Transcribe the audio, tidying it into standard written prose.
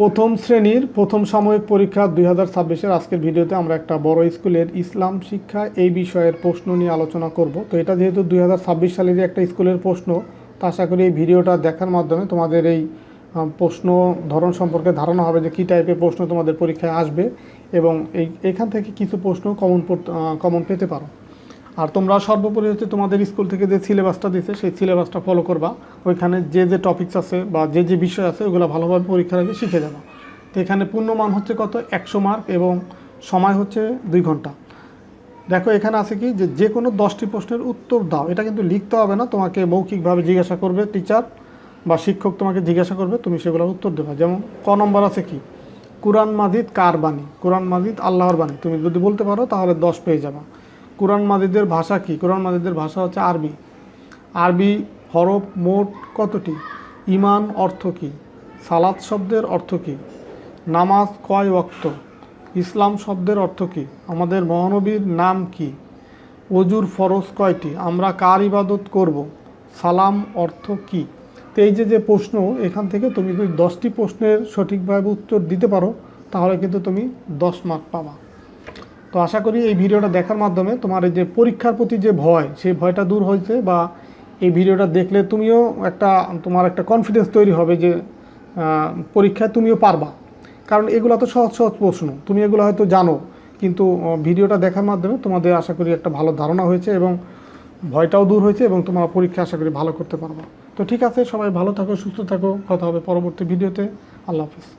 প্রথম শ্রেণীর প্রথম সাময়িক পরীক্ষা 2026-এর আজকের ভিডিওতে আমরা একটা বড় স্কুলের ইসলাম শিক্ষা এই বিষয়ের প্রশ্ন নিয়ে আলোচনা করব। তো এটা যেহেতু 2026 সালেরই একটা স্কুলের প্রশ্ন, তো আশা করি এই ভিডিওটা দেখার মাধ্যমে তোমাদের এই প্রশ্ন ধরন সম্পর্কে ধারণা হবে যে কী টাইপের প্রশ্ন তোমাদের পরীক্ষায় আসবে এবং এইখান থেকে কিছু প্রশ্ন কমন পেতে পারো। আর তোমরা সর্বোপরি হচ্ছে তোমাদের স্কুল থেকে যে সিলেবাসটা দিচ্ছে সেই সিলেবাসটা ফলো করবা। ওইখানে যে টপিকস আছে বা যে বিষয় আছে ওগুলো ভালোভাবে পরীক্ষার আগে শিখে যাবা। তো এখানে পূর্ণমান হচ্ছে কত 100 মার্ক এবং সময় হচ্ছে 2 ঘন্টা। দেখো এখানে আছে কি যে কোনো 10টি প্রশ্নের উত্তর দাও। এটা কিন্তু লিখতে হবে না, তোমাকে মৌখিকভাবে জিজ্ঞাসা করবে টিচার বা শিক্ষক, তোমাকে জিজ্ঞাসা করবে, তুমি সেগুলোর উত্তর দেবা। যেমন ক নম্বর আছে কি, কুরআন মাজিদ কার বাণী? কুরআন মাজিদ আল্লাহর বাণী। তুমি যদি বলতে পারো তাহলে 10 পেয়ে যাবা। কুরআন মাজিদের ভাষা কি? কুরআন মাজিদের ভাষা হচ্ছে আরবি। আরবি হরফ মোট কতটি? ঈমান অর্থ কি? সালাত শব্দের অর্থ কি? নামাজ কয় ওয়াক্ত? ইসলাম শব্দের অর্থ কি? আমাদের মহানবীর নাম কি? অজুর ফরজ কয়টি? আমরা কার ইবাদত করব? সালাম অর্থ কি? তো এই যে প্রশ্ন, এখান থেকে তুমি যদি 10টি প্রশ্নের সঠিকভাবে উত্তর দিতে পারো তাহলে কিন্তু তুমি 10 মার্ক পাবা। তো আশা করি এই ভিডিওটা দেখার মাধ্যমে তোমার এই যে পরীক্ষার প্রতি যে ভয়, সেই ভয়টা দূর হয়েছে, বা এই ভিডিওটা দেখলে তুমিও তোমার একটা কনফিডেন্স তৈরি হবে যে পরীক্ষায় তুমিও পারবা। কারণ এগুলো তো সহজ সহজ প্রশ্ন, তুমি এগুলো হয়তো জানো, কিন্তু ভিডিওটা দেখার মাধ্যমে তোমাদের আশা করি একটা ভালো ধারণা হয়েছে এবং ভয়টাও দূর হয়েছে এবং তোমরা পরীক্ষা আশা করি ভালো করতে পারবা। তো ঠিক আছে, সবাই ভালো থাকো, সুস্থ থাকো, কথা হবে পরবর্তী ভিডিওতে। আল্লাহ হাফিজ।